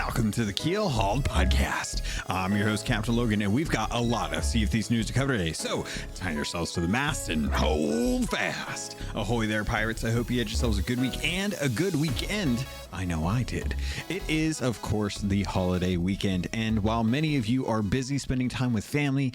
welcome to the Keelhauled podcast. I'm your host, CaptainLogun, and we've got a lot of Sea of Thieves news to cover today, so tie yourselves to the mast and hold fast. Ahoy there, pirates. I hope you had yourselves a good week and a good weekend. I know I did. It is, of course, the holiday weekend, and while many of you are busy spending time with family,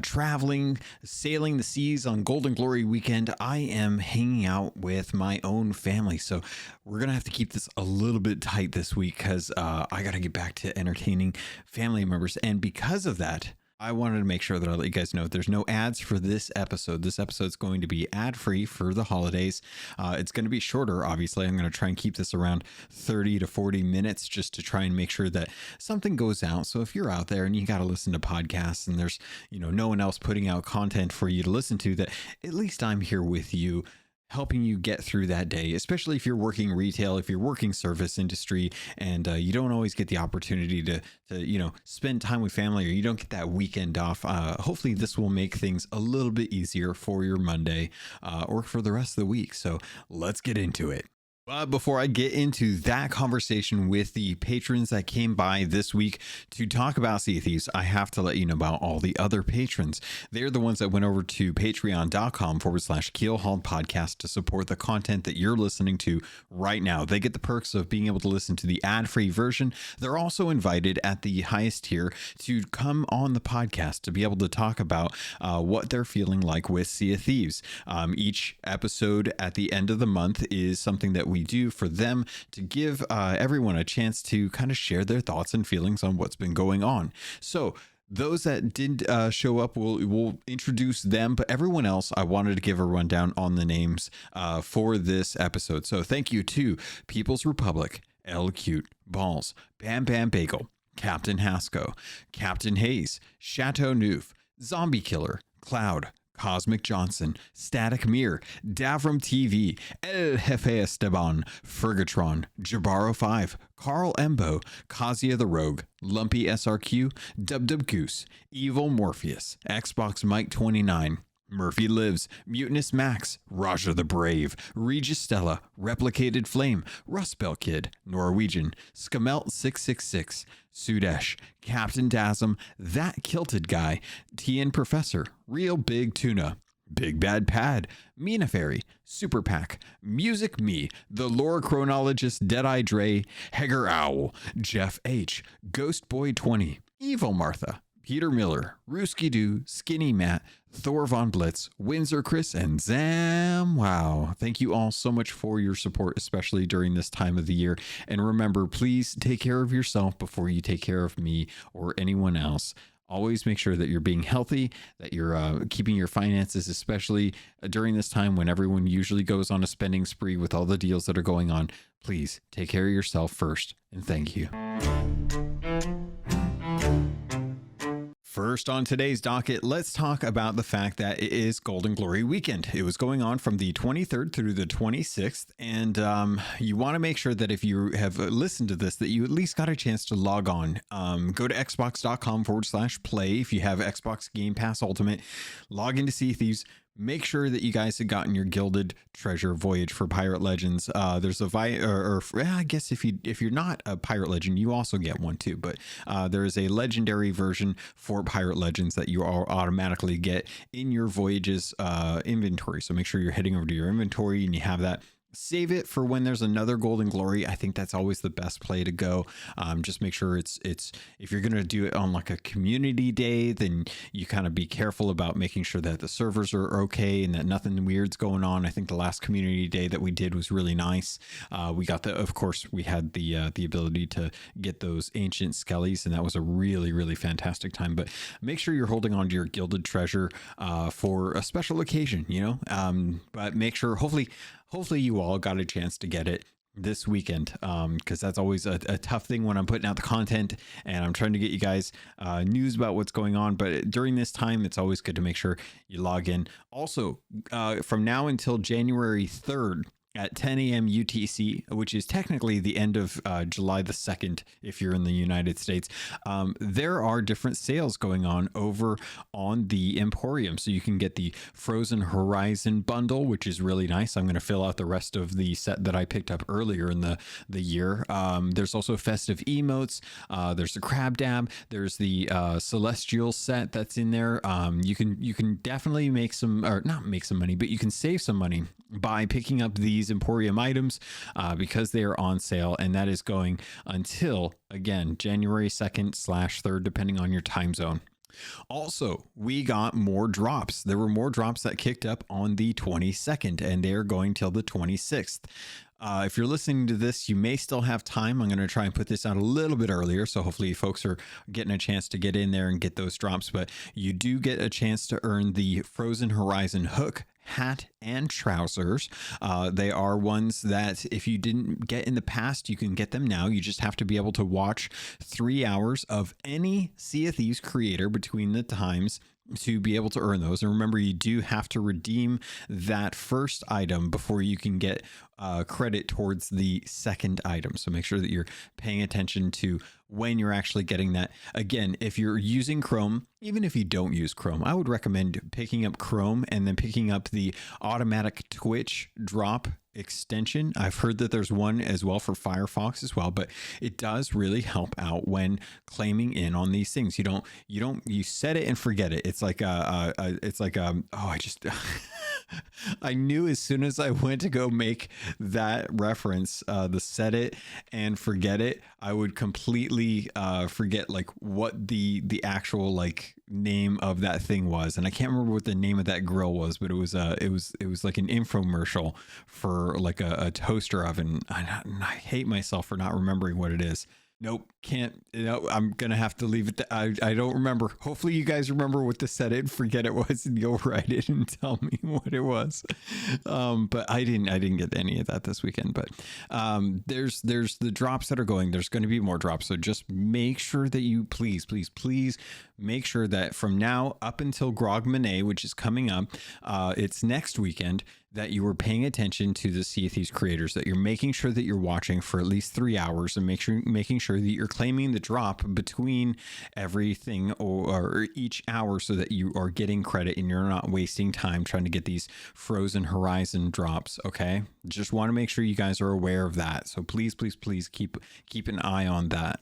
traveling, sailing the seas on Golden Glory weekend, I am hanging out with my own family. So we're going to have to keep this a little bit tight this week because I got to get back to entertaining family members. And because of that, I wanted to make sure that I let you guys know there's no ads for this episode. This episode's going to be ad-free for the holidays. It's going to be shorter, obviously. I'm going to try and keep this around 30 to 40 minutes just to try and make sure that something goes out. So if you're out there and you got to listen to podcasts and there's, no one else putting out content for you to listen to, that at least I'm here with you, helping you get through that day, especially if you're working retail, if you're working service industry, and you don't always get the opportunity to spend time with family, or you don't get that weekend off. Hopefully this will make things a little bit easier for your Monday or for the rest of the week. So let's get into it. But before I get into that conversation with the patrons that came by this week to talk about Sea of Thieves, I have to let you know about all the other patrons. They're the ones that went over to patreon.com/Keelhauled podcast to support the content that you're listening to right now. They get the perks of being able to listen to the ad-free version. They're also invited at the highest tier to come on the podcast to be able to talk about what they're feeling like with Sea of Thieves. Each episode at the end of the month is something that we do for them to give everyone a chance to kind of share their thoughts and feelings on what's been going on. So those that did show up, we'll introduce them, but everyone else, I wanted to give a rundown on the names for this episode. So thank you to People's Republic, L Cute, Balls, Bam Bam Bagel, Captain Hasco, Captain Hayes, Chateau Neuf, Zombie Killer, Cloud, Cosmic Johnson, Static Mirror, Davram TV, El Jefe Esteban, Fergatron, Jabaro 5, Carl Embo, Kazia the Rogue, Lumpy SRQ, Dub Goose, Evil Morpheus, Xbox Mike 29, Murphy Lives, Mutinous Max, Raja the Brave, Regis Stella, Replicated Flame, Rust Belt Kid, Norwegian, Skamelt 666, Sudesh, Captain Dasm, That Kilted Guy, TN Professor, Real Big Tuna, Big Bad Pad, Mina Fairy, Super Pack, Music Me, The Lore Chronologist, Deadeye Dre, Heger Owl, Jeff H, Ghost Boy 20, Evil Martha, Peter Miller, Rooski Doo, Skinny Matt, Thor Von Blitz, Windsor Chris, and Zam Wow. Thank you all so much for your support, especially during this time of the year. And remember, please take care of yourself before you take care of me or anyone else. Always make sure that you're being healthy, that you're keeping your finances, especially during this time when everyone usually goes on a spending spree with all the deals that are going on. Please take care of yourself first, and thank you. First on today's docket, let's talk about the fact that it is Golden Glory weekend. It was going on from the 23rd through the 26th, and you want to make sure that if you have listened to this, that you at least got a chance to log on. Go to xbox.com/play if you have Xbox Game Pass Ultimate. Log into Sea of Thieves. Make sure that you guys have gotten your Gilded Treasure Voyage for Pirate Legends. There's a I guess if you're not a Pirate Legend, you also get one too. But there is a legendary version for Pirate Legends that you all automatically get in your Voyages inventory. So make sure you're heading over to your inventory and you have that. Save it for when there's another Golden Glory. I think that's always the best play to go. Just make sure it's if you're going to do it on like a community day, then you kind of be careful about making sure that the servers are okay and that nothing weird's going on. I think the last community day that we did was really nice. We got of course we had the ability to get those ancient skellies, and that was a really, really fantastic time. But make sure you're holding on to your Gilded Treasure for a special occasion, but make sure hopefully you all got a chance to get it this weekend, because that's always a tough thing when I'm putting out the content and I'm trying to get you guys news about what's going on. But during this time, it's always good to make sure you log in. Also, from now until January 3rd, at 10 a.m. UTC, which is technically the end of July the 2nd, if you're in the United States, there are different sales going on over on the Emporium. So you can get the Frozen Horizon bundle, which is really nice. I'm going to fill out the rest of the set that I picked up earlier in the year. There's also festive emotes. There's the Crab Dab. There's the Celestial set that's in there. You can definitely make some, or not make some money, but you can save some money by picking up these Emporium items because they are on sale, and that is going until, again, January 2nd/3rd, depending on your time zone. Also, we got more drops. There were more drops that kicked up on the 22nd, and they are going till the 26th. If you're listening to this, you may still have time. I'm going to try and put this out a little bit earlier, so hopefully folks are getting a chance to get in there and get those drops. But you do get a chance to earn the Frozen Horizon hook, hat, and trousers. They are ones that if you didn't get in the past, you can get them now. You just have to be able to watch 3 hours of any Sea of Thieves creator between the times to be able to earn those. And remember, you do have to redeem that first item before you can get credit towards the second item. So make sure that you're paying attention to when you're actually getting that. Again, if you're using Chrome, even if you don't use Chrome, I would recommend picking up Chrome and then picking up the automatic Twitch drop extension. I've heard that there's one as well for Firefox as well, but it does really help out when claiming in on these things. You set it and forget it. It's like I knew as soon as I went to go make that reference, the set it and forget it, I would completely forget like what the actual like name of that thing was. And I can't remember what the name of that grill was, but it was like an infomercial for like a toaster oven. I hate myself for not remembering what it is. Nope, can't. I'm gonna have to leave it. I don't remember. Hopefully, you guys remember what the set it and forget it was, and you'll write it and tell me what it was. But I didn't get any of that this weekend. But there's the drops that are going. There's going to be more drops. So just make sure that you please make sure that from now up until Grogmanay, which is coming up, it's next weekend, that you are paying attention to the Sea of Thieves creators, that you're making sure that you're watching for at least 3 hours, and making sure that you're claiming the drop between everything or each hour, so that you are getting credit and you're not wasting time trying to get these Frozen Horizon drops. Okay, just want to make sure you guys are aware of that. So please keep an eye on that.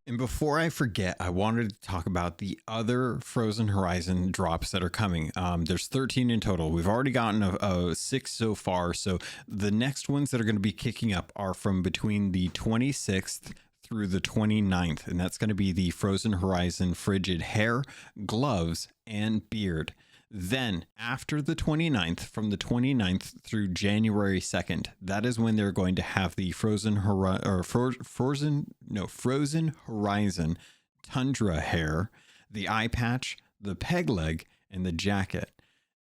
And before I forget, I wanted to talk about the other Frozen Horizon drops that are coming. There's 13 in total. We've already gotten 6 so far. So the next ones that are going to be kicking up are from between the 26th through the 29th. And that's going to be the Frozen Horizon Frigid Hair, Gloves, and Beard. Then after the 29th, from the 29th through January 2nd, that is when they're going to have the Frozen Horizon Tundra Hair, the eye patch, the peg leg, and the jacket.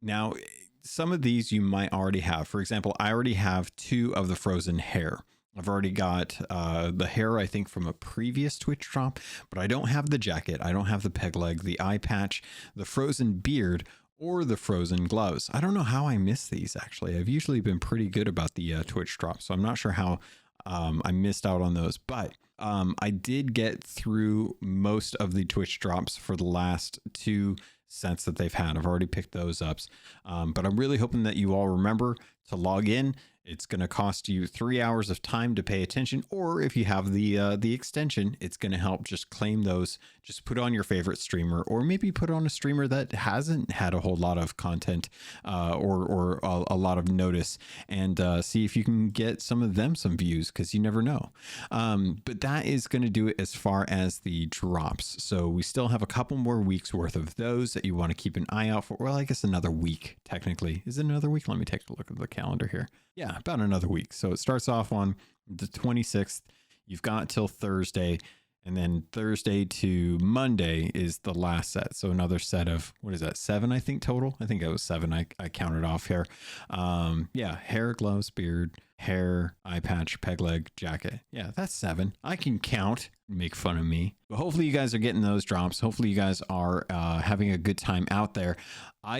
Now, some of these you might already have. For example, I already have 2 of the Frozen Hair. I've already got the hair, I think, from a previous Twitch drop, but I don't have the jacket. I don't have the peg leg, the eye patch, the Frozen Beard, or the Frozen Gloves. I don't know how I missed these, actually. I've usually been pretty good about the Twitch drops, so I'm not sure how I missed out on those. But I did get through most of the Twitch drops for the last 2 sets that they've had. I've already picked those up. But I'm really hoping that you all remember to log in. It's going to cost you 3 hours of time to pay attention, or if you have the extension, it's going to help just claim those. Just put on your favorite streamer, or maybe put on a streamer that hasn't had a whole lot of content or a lot of notice, and see if you can get some of them some views, because you never know. But that is going to do it as far as the drops. So we still have a couple more weeks worth of those that you want to keep an eye out for. Well, I guess another week, technically. Is it another week? Let me take a look at the calendar here. Yeah, about another week. So it starts off on the 26th. You've got till Thursday, and then Thursday to Monday is the last set. So another set of, what is that, 7, I think, total? I think it was 7. I counted off here. Yeah, hair, gloves, beard, hair, eye patch, peg leg, jacket. Yeah, that's 7. I can count. Make fun of me. But hopefully you guys are getting those drops. Hopefully you guys are having a good time out there.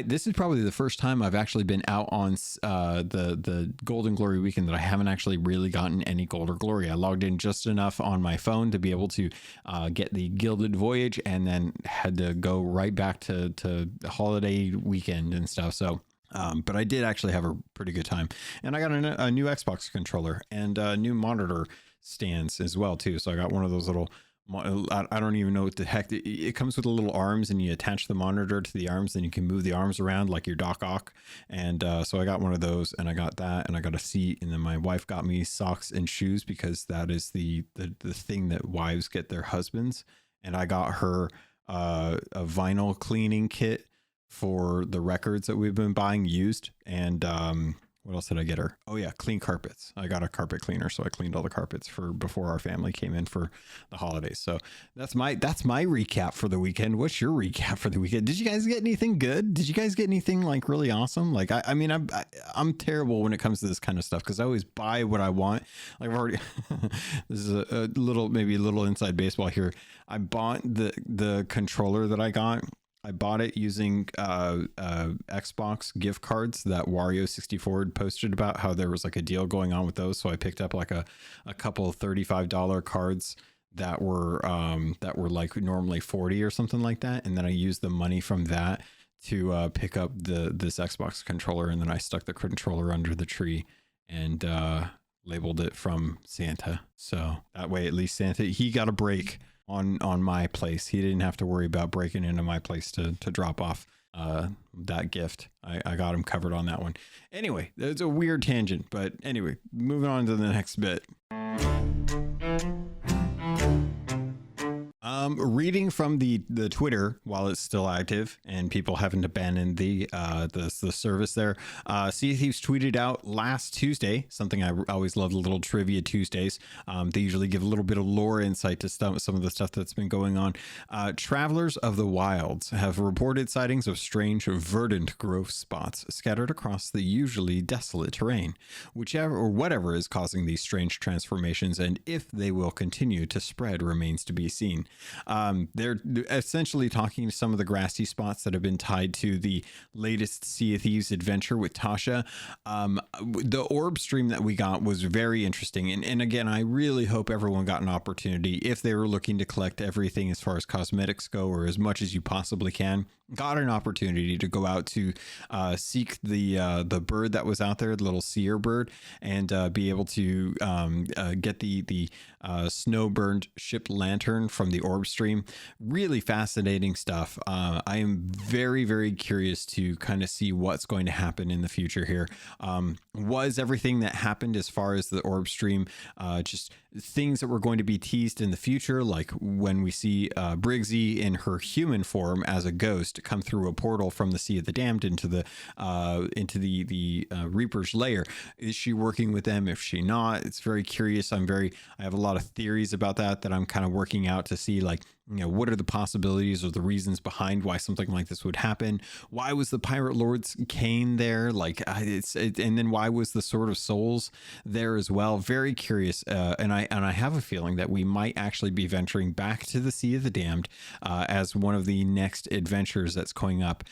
This is probably the first time I've actually been out on the Golden Glory weekend that I haven't actually really gotten any Gold or Glory. I logged in just enough on my phone to be able to get the Gilded Voyage, and then had to go right back to holiday weekend and stuff. So but I did actually have a pretty good time, and I got a new Xbox controller and new monitor stands as well too. So I got one of those little, I don't even know what the heck, it comes with the little arms, and you attach the monitor to the arms, and you can move the arms around like your Doc Ock. And so I got one of those, and I got that, and I got a seat, and then my wife got me socks and shoes, because that is the thing that wives get their husbands. And I got her a vinyl cleaning kit for the records that we've been buying used. And what else did I get her? Oh yeah, clean carpets. I got a carpet cleaner, so I cleaned all the carpets before our family came in for the holidays. So that's my recap for the weekend. What's your recap for the weekend? Did you guys get anything good? Did you guys get anything like really awesome? Like I mean, I'm terrible when it comes to this kind of stuff, because I always buy what I want. Like I've already this is maybe a little inside baseball here. I bought the controller that I got. I bought it using Xbox gift cards that Wario64 had posted about how there was like a deal going on with those. So I picked up like a couple of $35 cards that were like normally 40 or something like that. And then I used the money from that to pick up this Xbox controller. And then I stuck the controller under the tree and labeled it from Santa. So that way, at least Santa, he got a break on my place. He didn't have to worry about breaking into my place to drop off that gift. I got him covered on that one. Anyway, it's a weird tangent, but anyway, moving on to the next bit. Reading from the Twitter while it's still active and people haven't abandoned the service there. Sea of Thieves tweeted out last Tuesday, something I always love, the little trivia Tuesdays. They usually give a little bit of lore insight to some of the stuff that's been going on. Travelers of the wilds have reported sightings of strange verdant growth spots scattered across the usually desolate terrain. Whatever is causing these strange transformations, and if they will continue to spread, remains to be seen. They're essentially talking to some of the grassy spots that have been tied to the latest Sea of Thieves adventure with Tasha. The orb stream that we got was very interesting. And again, I really hope everyone got an opportunity, if they were looking to collect everything as far as cosmetics go, or as much as you possibly can, got an opportunity to go out to seek the bird that was out there, the little seer bird, and be able to get the snow-burned ship lantern from the orb stream. Really fascinating stuff. I am very, very curious to kind of see what's going to happen in the future here. Was everything that happened as far as the orb stream just things that were going to be teased in the future, like when we see Briggsy in her human form as a ghost come through a portal from the Sea of the Damned into the Reaper's lair? Is she working with them? If she not, it's very curious. I have a lot of theories about that I'm kind of working out to see, like, you know, what are the possibilities or the reasons behind why something like this would happen? Why was the Pirate Lord's cane there? Like, and then why was the Sword of Souls there as well? Very curious. And I have a feeling that we might actually be venturing back to the Sea of the Damned as one of the next adventures that's going up.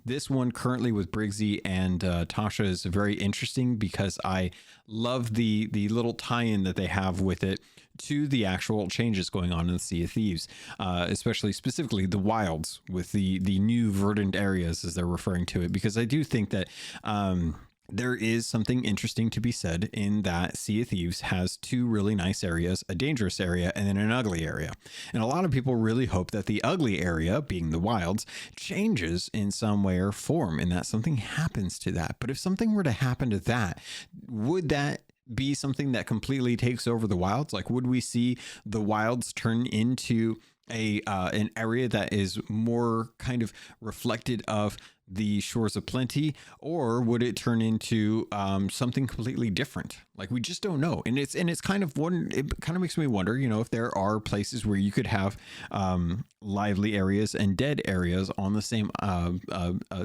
This one currently with Briggsy and Tasha is very interesting, because I love the little tie-in that they have with it to the actual changes going on in the Sea of Thieves, especially specifically the wilds with the new verdant areas, as they're referring to it, because I do think that there is something interesting to be said in that Sea of Thieves has two really nice areas, a dangerous area and then an ugly area. And a lot of people really hope that the ugly area, being the wilds, changes in some way or form, and that something happens to that. But if something were to happen to that, would that be something that completely takes over the wilds? Like, would we see the wilds turn into an area that is more kind of reflected of the shores of plenty, or would it turn into something completely different? Like, we just don't know. And it's kind of one, it kind of makes me wonder, you know, if there are places where you could have lively areas and dead areas on the same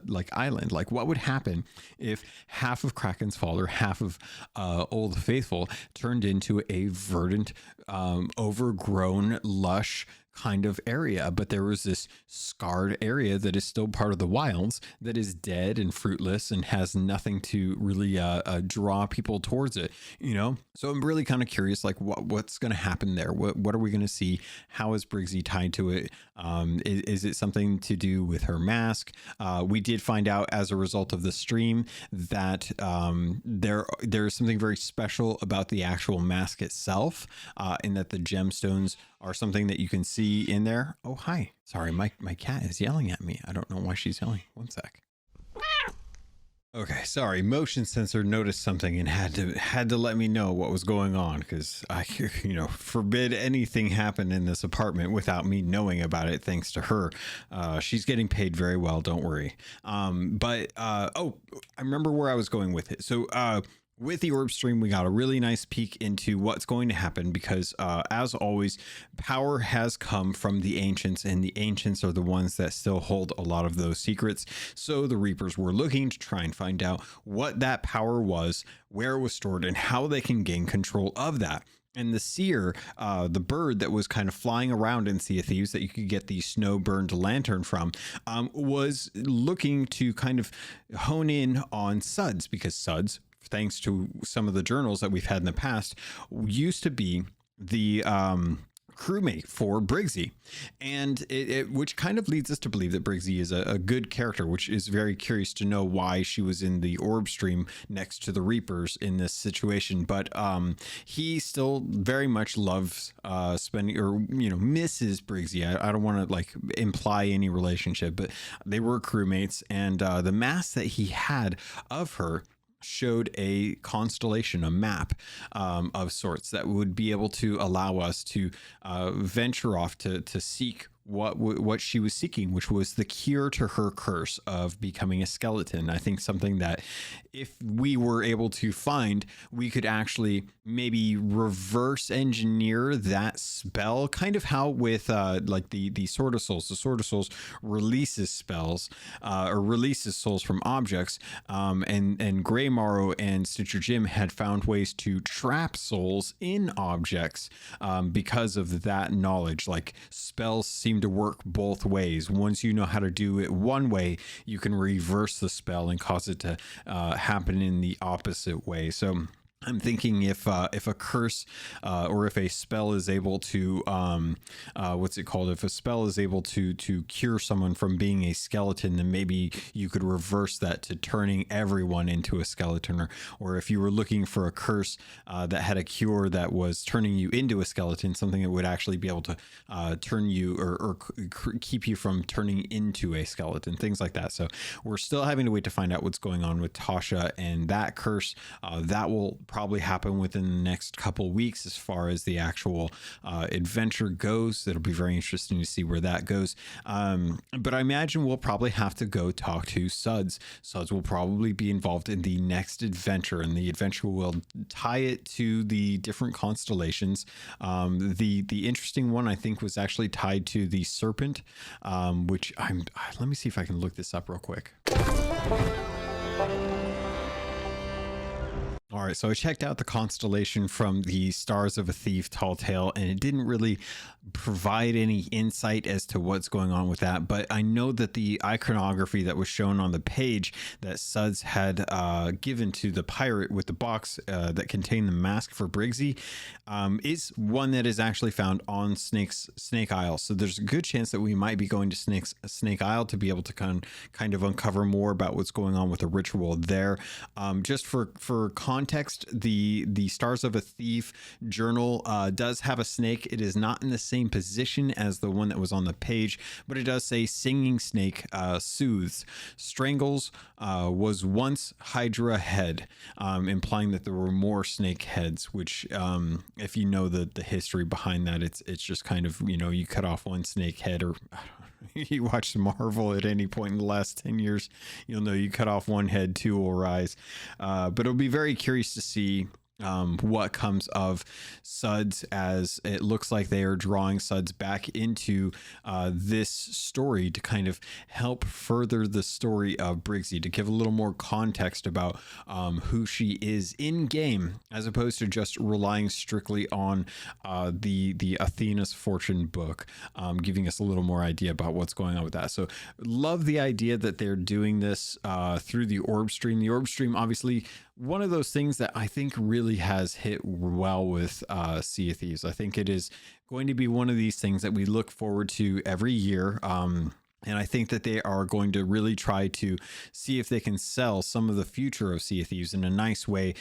like island. Like, what would happen if half of Kraken's Fall or half of Old Faithful turned into a verdant, overgrown, lush kind of area, but there was this scarred area that is still part of the wilds that is dead and fruitless and has nothing to really draw people towards it, you know? So I'm really kind of curious, like, what's going to happen there? What are we going to see? How is Briggsy tied to it? Is it something to do with her mask? We did find out as a result of the stream that there's something very special about the actual mask itself, in that the gemstones are something that you can see in there. Oh, hi. Sorry, my cat is yelling at me. I don't know why she's yelling. One sec. Okay, sorry. Motion sensor noticed something and had to let me know what was going on, because I, you know, forbid anything happen in this apartment without me knowing about it. Thanks to her, she's getting paid very well. Don't worry. Oh, I remember where I was going with it. So, with the orb stream, we got a really nice peek into what's going to happen because, as always, power has come from the ancients, and the ancients are the ones that still hold a lot of those secrets. So the Reapers were looking to try and find out what that power was, where it was stored, and how they can gain control of that. And the seer, the bird that was kind of flying around in Sea of Thieves that you could get the snow burned lantern from, was looking to kind of hone in on Suds, because Suds, thanks to some of the journals that we've had in the past, used to be the crewmate for Briggsy, and which kind of leads us to believe that Briggsy is a good character, which is very curious to know why she was in the orb stream next to the Reapers in this situation. But he still very much loves spending, or, you know, misses Briggsy. I don't want to like imply any relationship, but they were crewmates, and the mask that he had of her showed a constellation, a map of sorts that would be able to allow us to venture off to seek what she was seeking, which was the cure to her curse of becoming a skeleton. I think something that if we were able to find, we could actually maybe reverse engineer that spell, kind of how with like the Sword of Souls. The Sword of Souls releases spells or releases souls from objects, and Grey Morrow and Stitcher Jim had found ways to trap souls in objects because of that knowledge. Like, spells seem to work both ways. Once you know how to do it one way, you can reverse the spell and cause it to happen in the opposite way. So I'm thinking if a curse or if a spell is able to what's it called? If a spell is able to cure someone from being a skeleton, then maybe you could reverse that to turning everyone into a skeleton. Or if you were looking for a curse that had a cure that was turning you into a skeleton, something that would actually be able to turn you or keep you from turning into a skeleton, things like that. So we're still having to wait to find out what's going on with Tasha and that curse. That will probably happen within the next couple weeks as far as the actual adventure goes. It'll be very interesting to see where that goes. But I imagine we'll probably have to go talk to Suds. Suds will probably be involved in the next adventure, and the adventure will tie it to the different constellations. The interesting one, I think, was actually tied to the serpent, which let me see if I can look this up real quick. All right, so I checked out the constellation from the Stars of a Thief Tall Tale, and it didn't really provide any insight as to what's going on with that. But I know that the iconography that was shown on the page that Suds had given to the pirate with the box that contained the mask for Briggsy is one that is actually found on Snake Isle. So there's a good chance that we might be going to Snake Isle to be able to kind of uncover more about what's going on with the ritual there. Just for context, context, the Stars of a Thief journal does have a snake. It is not in the same position as the one that was on the page, but it does say singing snake soothes, strangles, was once Hydra head, implying that there were more snake heads, which if you know the history behind that, it's just kind of, you cut off one snake head, or you watch Marvel at any point in the last 10 years, you'll know you cut off one head, two will rise. But it'll be very curious to see what comes of Suds, as it looks like they are drawing Suds back into this story to kind of help further the story of Briggsy, to give a little more context about who she is in game, as opposed to just relying strictly on the Athena's Fortune book, giving us a little more idea about what's going on with that. So love the idea that they're doing this through the orb stream. The orb stream, obviously, one of those things that I think really has hit well with Sea of Thieves. I think it is going to be one of these things that we look forward to every year. And I think that they are going to really try to see if they can sell some of the future of Sea of Thieves in a nice way.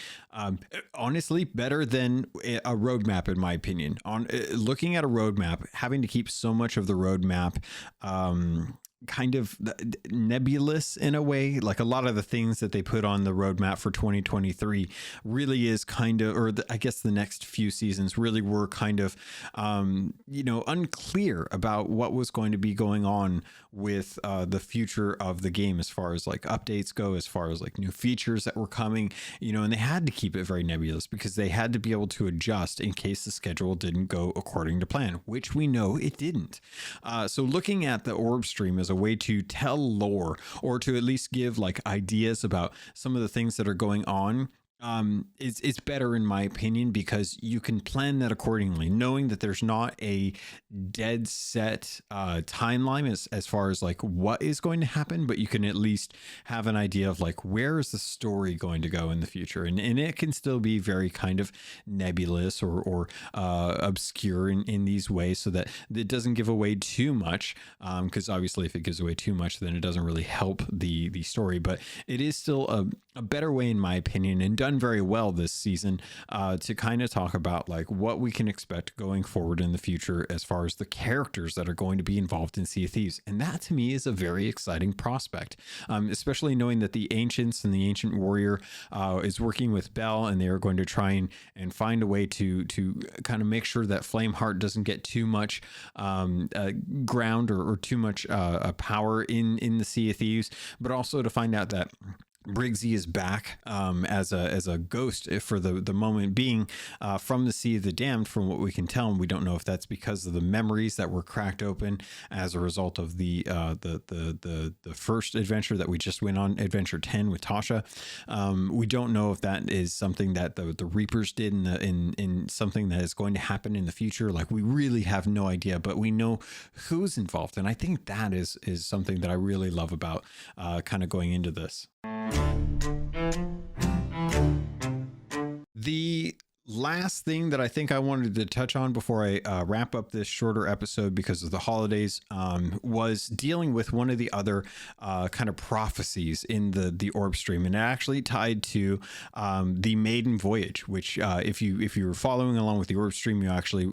Honestly, better than a roadmap, in my opinion. On looking at a roadmap, having to keep so much of the roadmap kind of nebulous in a way, like a lot of the things that they put on the roadmap for 2023 really is kind of, or I guess the next few seasons really were kind of, unclear about what was going to be going on with the future of the game, as far as like updates go, as far as like new features that were coming, and they had to keep it very nebulous because they had to be able to adjust in case the schedule didn't go according to plan, which we know it didn't. So looking at the orb stream as a way to tell lore, or to at least give like ideas about some of the things that are going on, it's better in my opinion, because you can plan that accordingly, knowing that there's not a dead set timeline as far as like what is going to happen, but you can at least have an idea of like where is the story going to go in the future, and it can still be very kind of nebulous or obscure in these ways, so that it doesn't give away too much, because obviously if it gives away too much, then it doesn't really help the story. But it is still a better way, in my opinion, and done very well this season, to kind of talk about like what we can expect going forward in the future as far as the characters that are going to be involved in Sea of Thieves. And that to me is a very exciting prospect, especially knowing that the Ancients and the Ancient Warrior is working with Bell, and they are going to try and find a way to kind of make sure that Flameheart doesn't get too much ground or too much power in the Sea of Thieves, but also to find out that Briggsy is back as a ghost for the moment being, from the Sea of the Damned, from what we can tell. And we don't know if that's because of the memories that were cracked open as a result of the first adventure that we just went on, Adventure 10 with Tasha. We don't know if that is something that the Reapers did in something that is going to happen in the future. Like, we really have no idea, but we know who's involved. And I think that is something that I really love about kind of going into this. The last thing that I think I wanted to touch on before I wrap up this shorter episode because of the holidays was dealing with one of the other kind of prophecies in the orb stream, and it actually tied to the maiden voyage, which if you were following along with the orb stream, you actually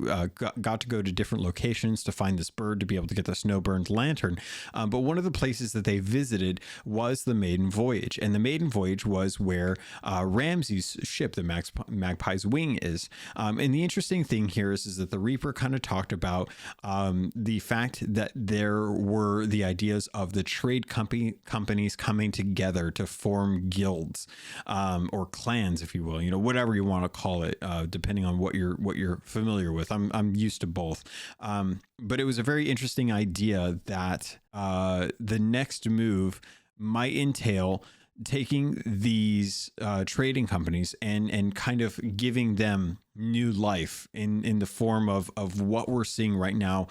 got to go to different locations to find this bird to be able to get the snow-burned lantern. But one of the places that they visited was the maiden voyage, and the maiden voyage was where Ramsey's ship, the Magpie's Wing, is. And the interesting thing here is that the Reaper kind of talked about the fact that there were the ideas of the trade companies coming together to form guilds, or clans, if you will, whatever you want to call it, depending on what you're familiar with. I'm used to both. But it was a very interesting idea that the next move might entail taking these trading companies and kind of giving them new life in the form of what we're seeing right now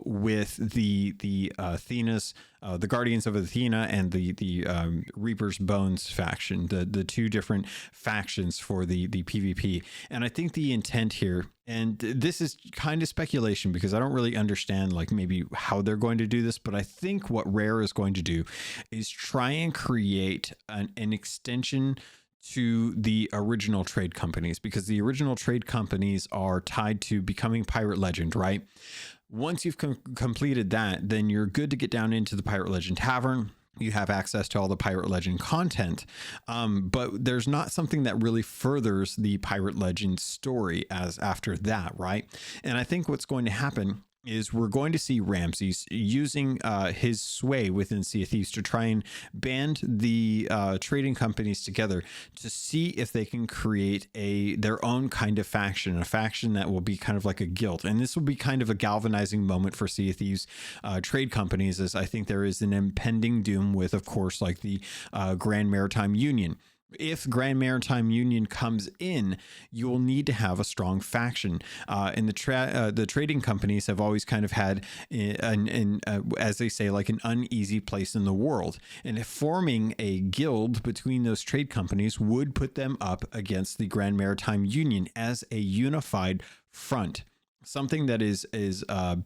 with the Athena's, the Guardians of Athena, and the Reaper's Bones faction, the two different factions for the PvP. And I think the intent here, and this is kind of speculation because I don't really understand like maybe how they're going to do this, but I think what Rare is going to do is try and create an extension to the original trade companies, because the original trade companies are tied to becoming Pirate Legend, right? Once you've completed that, then you're good to get down into the Pirate Legend Tavern. You have access to all the Pirate Legend content, but there's not something that really furthers the Pirate Legend story as after that, right? And I think what's going to happen is we're going to see Ramses using his sway within Sea of Thieves to try and band the trading companies together to see if they can create their own kind of faction, a faction that will be kind of like a guild. And this will be kind of a galvanizing moment for Sea of Thieves trade companies, as I think there is an impending doom with, of course, like the Grand Maritime Union. If Grand Maritime Union comes in, you will need to have a strong faction. And the trading companies have always kind of had, as they say, like an uneasy place in the world. And if forming a guild between those trade companies would put them up against the Grand Maritime Union as a unified front. Something that is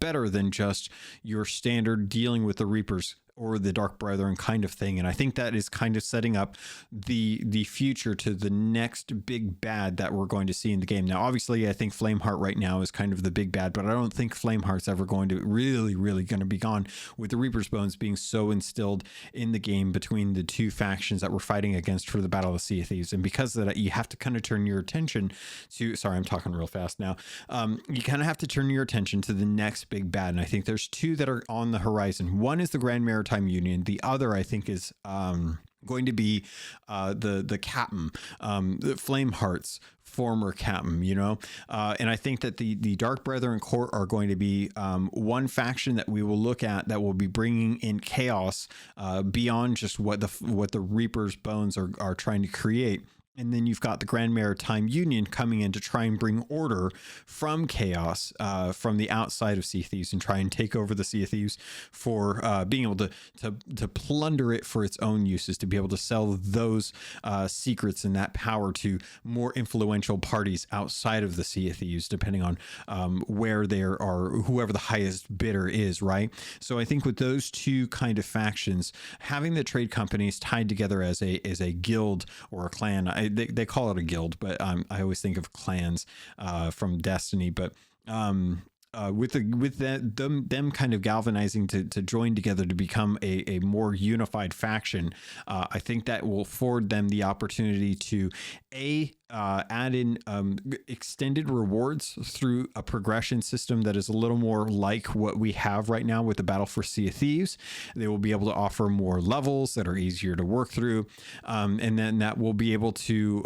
better than just your standard dealing with the Reapers or the Dark Brethren kind of thing. And I think that is kind of setting up the future to the next big bad that we're going to see in the game. Now, obviously, I think Flameheart right now is kind of the big bad, but I don't think Flameheart's ever going to really going to be gone, with the Reaper's Bones being so instilled in the game between the two factions that we're fighting against for the Battle of Sea of Thieves. And because of that, you have to kind of turn your attention to, sorry, I'm talking real fast now. You kind of have to turn your attention to the next big bad. And I think there's two that are on the horizon. One is the Grand Maritime Union. The other, I think, is going to be the captain, the Flameheart's former captain, you know. And I think that the Dark Brethren Court are going to be one faction that we will look at that will be bringing in chaos beyond just what the Reaper's Bones are trying to create. And then you've got the Grand Maritime Union coming in to try and bring order from chaos from the outside of Sea of Thieves and try and take over the Sea of Thieves for being able to plunder it for its own uses, to be able to sell those secrets and that power to more influential parties outside of the Sea of Thieves, depending on where there are, whoever the highest bidder is, right? So I think with those two kind of factions, having the trade companies tied together as a guild or a clan, they call it a guild, but I always think of clans from Destiny. But with them kind of galvanizing to join together to become a more unified faction, I think that will afford them the opportunity to add in extended rewards through a progression system that is a little more like what we have right now with the Battle for Sea of Thieves. They will be able to offer more levels that are easier to work through, and then that will be able to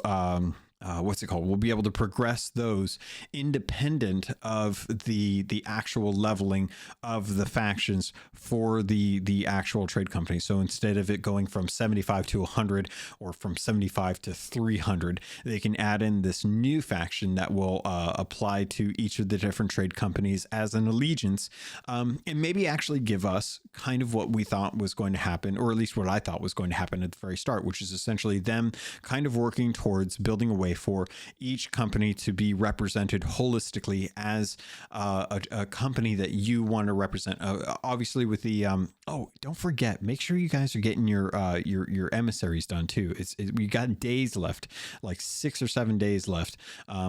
we'll be able to progress those independent of the actual leveling of the factions for the actual trade company. So instead of it going from 75 to 100 or from 75 to 300, they can add in this new faction that will apply to each of the different trade companies as an allegiance, and maybe actually give us kind of what we thought was going to happen, or at least what I thought was going to happen at the very start, which is essentially them kind of working towards building a way for each company to be represented holistically as a company that you want to represent. Obviously with the don't forget, make sure you guys are getting your emissaries done too. We got days left, like 6 or 7 days left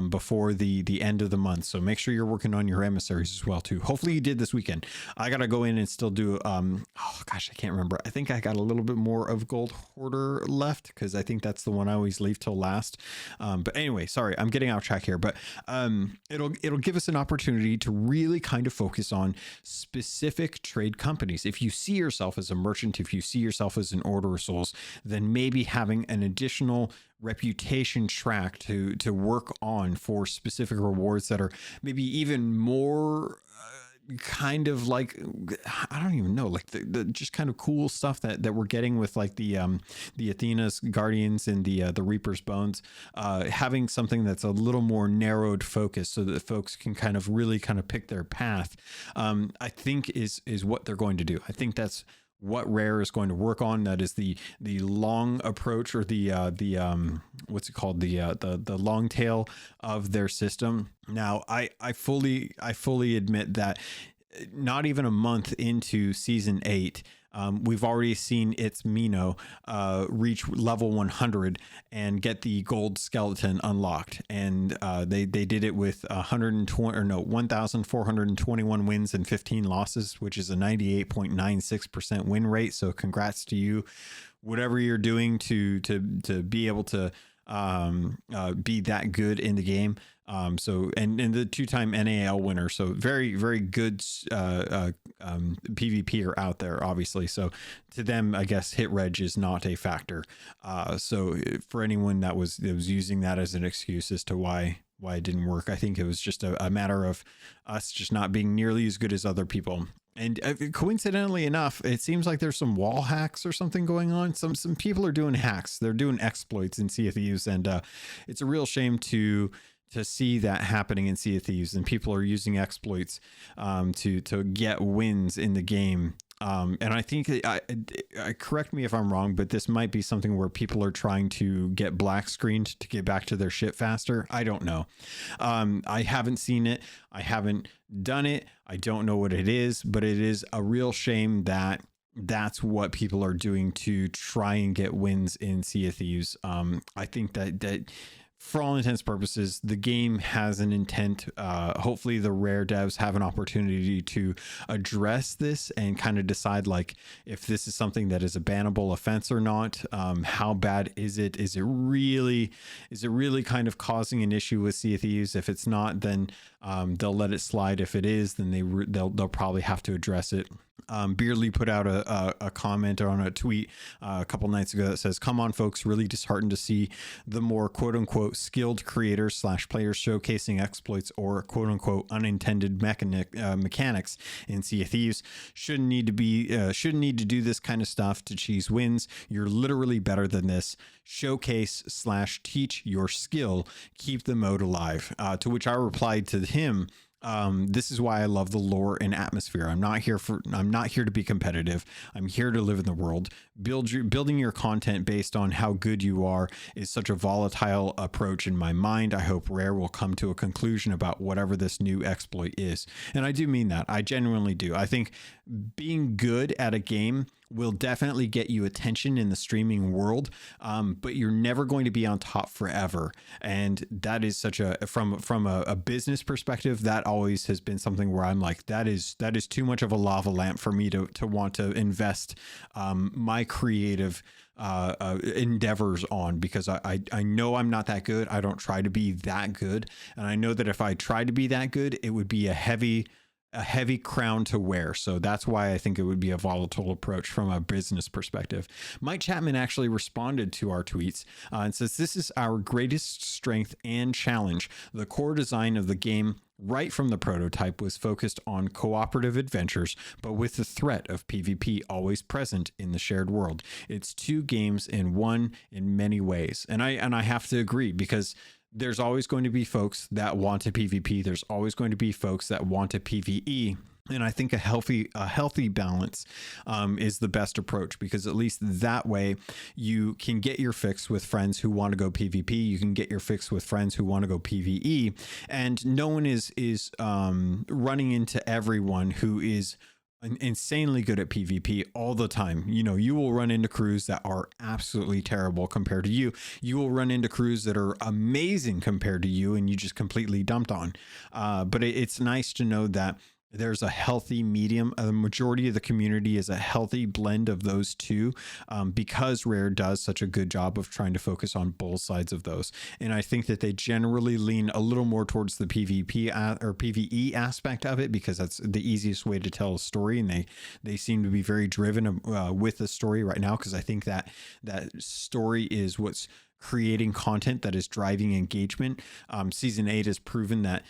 before the end of the month, so make sure you're working on your emissaries as well too. Hopefully you did this weekend. I gotta go in and still do I can't remember. I think I got a little bit more of Gold Hoarder left, because I think that's the one I always leave till last. But anyway, sorry, I'm getting off track here, but it'll give us an opportunity to really kind of focus on specific trade companies. If you see yourself as a merchant, if you see yourself as an Order of Souls, then maybe having an additional reputation track to work on for specific rewards that are maybe even more kind of like, I don't even know, like the just kind of cool stuff that we're getting with like the Athena's Guardians and the Reaper's Bones, having something that's a little more narrowed focus so that folks can kind of really kind of pick their path, I think is what they're going to do. I think that's what Rare is going to work on. That is the long approach, or the what's it called, the long tail of their system. Now, I fully admit that not even a month into season 8, we've already seen its Mino reach level 100 and get the gold skeleton unlocked. And they did it with 1,421 wins and 15 losses, which is a 98.96% win rate. So congrats to you, whatever you're doing to be able to be that good in the game. So and the 2-time NAL winner, so very, very good PvPer out there, obviously. So to them, I guess hit reg is not a factor. So for anyone that was using that as an excuse as to why it didn't work, I think it was just a matter of us just not being nearly as good as other people. And coincidentally enough, it seems like there's some wall hacks or something going on. Some people are doing hacks. They're doing exploits in Sea of Thieves, and it's a real shame to see that happening in Sea of Thieves, and people are using exploits to get wins in the game. And I think I correct me if I'm wrong, but this might be something where people are trying to get black screened to get back to their shit faster. I don't know. I haven't seen it. I haven't done it. I don't know what it is, but it is a real shame that that's what people are doing to try and get wins in Sea of Thieves. I think that for all intents and purposes, the game has an intent. Hopefully the rare devs have an opportunity to address this and kind of decide like if this is something that is a bannable offense or not. How bad is it? Is it really kind of causing an issue with Sea of Thieves? If it's not, then they'll let it slide. If it is, then they'll probably have to address it. Beardley put out a comment on a tweet a couple nights ago that says, "Come on, folks, really disheartened to see the more quote unquote skilled creators / players showcasing exploits or quote unquote unintended mechanics in Sea of Thieves. Shouldn't need to do this kind of stuff to cheese wins. You're literally better than this. Showcase / teach your skill. Keep the mode alive." To which I replied to him, this is why I love the lore and atmosphere. I'm not here to be competitive. I'm here to live in the world. Building your content based on how good you are is such a volatile approach in my mind. I hope Rare will come to a conclusion about whatever this new exploit is. And I do mean that. I genuinely do. I think being good at a game will definitely get you attention in the streaming world, but you're never going to be on top forever. And that is such from a business perspective, that always has been something where I'm like, that is too much of a lava lamp for me to want to invest my creative endeavors on, because I know I'm not that good. I don't try to be that good. And I know that if I tried to be that good, it would be a heavy crown to wear. So that's why I think it would be a volatile approach from a business perspective. Mike Chapman actually responded to our tweets and says, "This is our greatest strength and challenge. The core design of the game right from the prototype was focused on cooperative adventures, but with the threat of PvP always present in the shared world. It's two games in one in many ways." And I have to agree, because there's always going to be folks that want to PvP. There's always going to be folks that want to PvE. And I think a healthy balance is the best approach, because at least that way you can get your fix with friends who want to go PvP. You can get your fix with friends who want to go PvE, and no one is running into everyone who is insanely good at PvP all the time. You know, you will run into crews that are absolutely terrible compared to you. You will run into crews that are amazing compared to you, and you just completely dumped on. But it's nice to know that there's a healthy medium. The majority of the community is a healthy blend of those two, because Rare does such a good job of trying to focus on both sides of those. And I think that they generally lean a little more towards the PvP or PvE aspect of it, because that's the easiest way to tell a story. And they seem to be very driven with the story right now, because I think that story is what's creating content that is driving engagement. Season 8 has proven that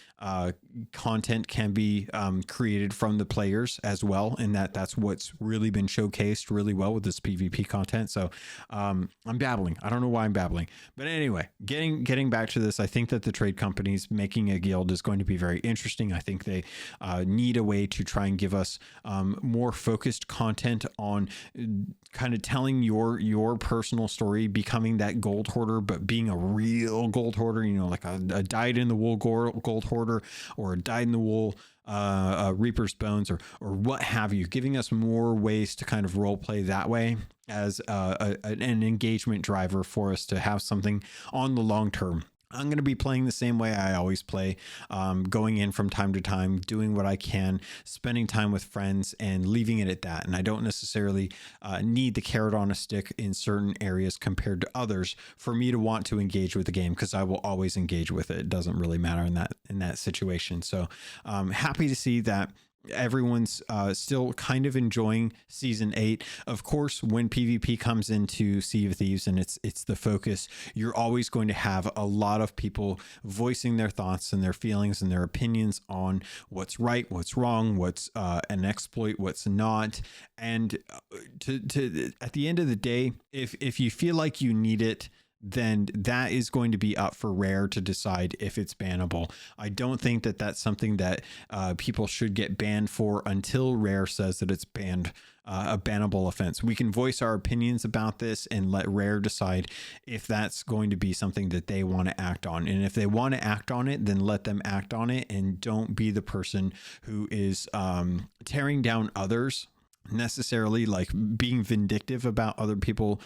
content can be created from the players as well, and that's what's really been showcased really well with this PvP content. So I'm babbling. I don't know why I'm babbling, but anyway, getting back to this, I think that the trade companies making a guild is going to be very interesting. I think they need a way to try and give us more focused content on kind of telling your personal story, becoming that gold hoarder, but being a real gold hoarder, you know, like a dyed in the wool gold hoarder, or a dyed in the wool Reaper's Bones or what have you, giving us more ways to kind of role play that way as an engagement driver for us to have something on the long term. I'm going to be playing the same way I always play, going in from time to time, doing what I can, spending time with friends, and leaving it at that. And I don't necessarily need the carrot on a stick in certain areas compared to others for me to want to engage with the game, because I will always engage with it. It doesn't really matter in that situation. So happy to see that everyone's still kind of enjoying season 8. Of course, when PvP comes into Sea of Thieves and it's the focus, you're always going to have a lot of people voicing their thoughts and their feelings and their opinions on what's right, what's wrong, what's an exploit, what's not. And to at the end of the day, if you feel like you need it, then that is going to be up for Rare to decide if it's bannable. I don't think that that's something that people should get banned for until Rare says that it's banned, a bannable offense. We can voice our opinions about this and let Rare decide if that's going to be something that they want to act on. And if they want to act on it, then let them act on it, and don't be the person who is tearing down others, necessarily like being vindictive about other people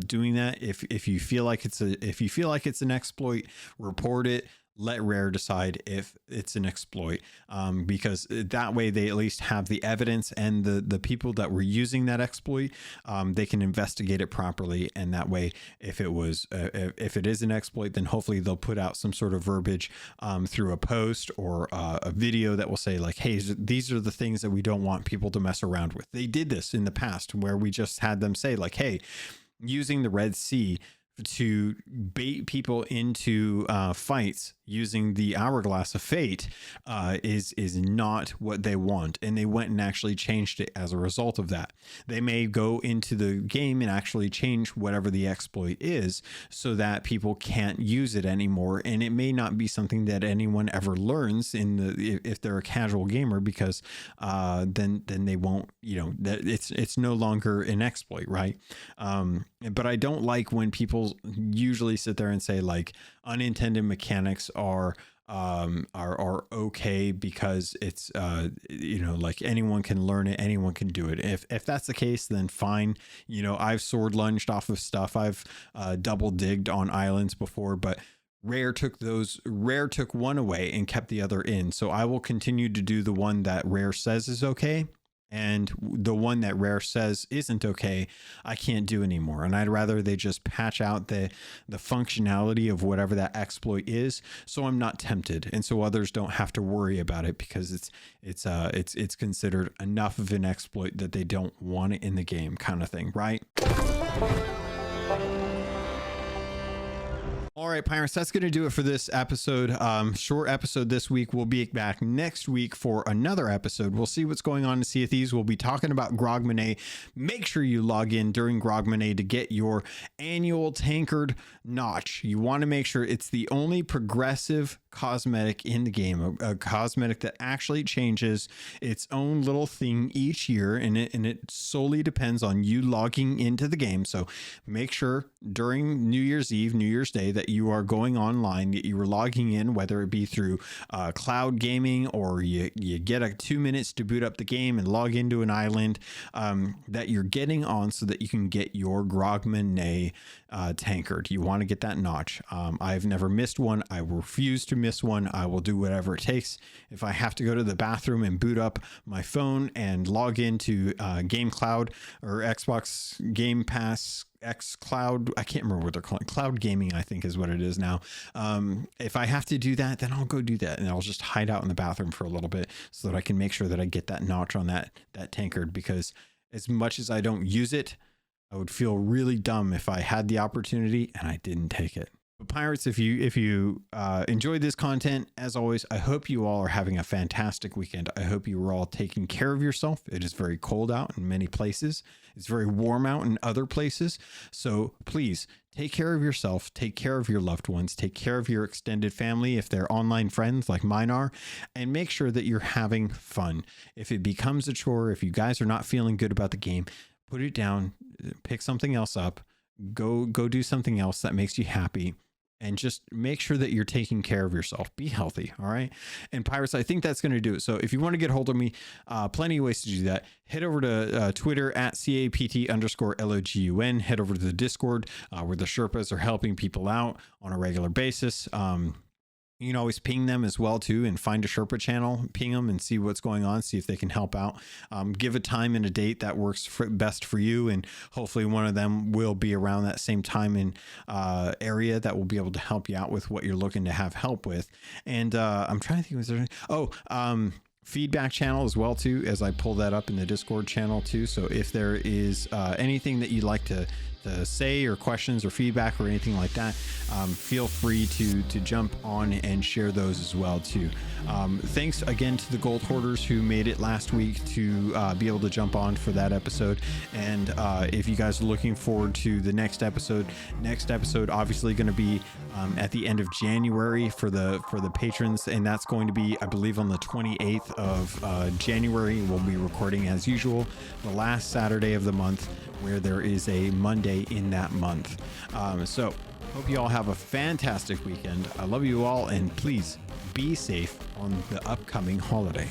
doing that. If you feel like it's an exploit, report it. Let Rare decide if it's an exploit, because that way they at least have the evidence, and the people that were using that exploit, they can investigate it properly. And that way, if it is an exploit, then hopefully they'll put out some sort of verbiage through a post or a video that will say like, hey, these are the things that we don't want people to mess around with. They did this in the past where we just had them say like, hey, using the Red Sea to bait people into fights using the Hourglass of Fate is not what they want, and they went and actually changed it as a result of that. They may go into the game and actually change whatever the exploit is so that people can't use it anymore, and it may not be something that anyone ever learns if they're a casual gamer, because then they won't, that it's no longer an exploit, right? But I don't like when people usually sit there and say like unintended mechanics are okay because it's like anyone can learn it, anyone can do it. If that's the case, then fine. I've sword lunged off of stuff, I've double digged on islands before, but Rare took one away and kept the other in. So I will continue to do the one that Rare says is okay, and the one that Rare says isn't okay, I can't do anymore. And I'd rather they just patch out the functionality of whatever that exploit is, so I'm not tempted, and so others don't have to worry about it, because it's considered enough of an exploit that they don't want it in the game, kind of thing, right? All right, Pirates, that's going to do it for this episode. Short episode this week. We'll be back next week for another episode. We'll see what's going on in Sea of Thieves. We'll be talking about Grogmanay. Make sure you log in during Grogmanay to get your annual tankard notch. You want to make sure it's the only progressive cosmetic in the game, a cosmetic that actually changes its own little thing each year, and it solely depends on you logging into the game. So make sure during New Year's Eve, New Year's Day, that you are going online, that you are logging in, whether it be through cloud gaming, or you get 2 minutes to boot up the game and log into an island, that you're getting on, so that you can get your Grogmanay tankard. You want to get that notch. I've never missed one. I refuse to miss one. I will do whatever it takes. If I have to go to the bathroom and boot up my phone and log into Game Cloud or Xbox Game Pass X Cloud, I can't remember what they're calling, cloud gaming, I think is what it is now. If I have to do that, then I'll go do that, and I'll just hide out in the bathroom for a little bit so that I can make sure that I get that notch on that tankard, because as much as I don't use it, I would feel really dumb if I had the opportunity and I didn't take it. But Pirates, if you enjoyed this content, as always, I hope you all are having a fantastic weekend. I hope you are all taking care of yourself. It is very cold out in many places. It's very warm out in other places. So please take care of yourself, take care of your loved ones, take care of your extended family if they're online friends like mine are, and make sure that you're having fun. If it becomes a chore, if you guys are not feeling good about the game, put it down, pick something else up, go do something else that makes you happy. and just make sure that you're taking care of yourself. Be healthy. All right. And pirates, I think that's going to do it. So if you want to get a hold of me, plenty of ways to do that. Head over to Twitter at CAPT_LOGUN. Head over to the Discord where the Sherpas are helping people out on a regular basis. You can always ping them as well too, and find a Sherpa channel, ping them and see what's going on, see if they can help out. Give a time and a date that works best for you, and hopefully one of them will be around that same time and area that will be able to help you out with what you're looking to have help with. And I'm trying to think, was there feedback channel as well too, as I pull that up in the Discord channel too. So if there is anything that you'd like to say, or questions or feedback or anything like that, feel free to jump on and share those as well too. Thanks again to the gold hoarders who made it last week to be able to jump on for that episode. And if you guys are looking forward to the next episode obviously going to be at the end of January for the patrons, and that's going to be, I believe, on the 28th of January. We'll be recording as usual the last Saturday of the month, where there is a Monday in that month. So hope you all have a fantastic weekend. I love you all, and please be safe on the upcoming holiday.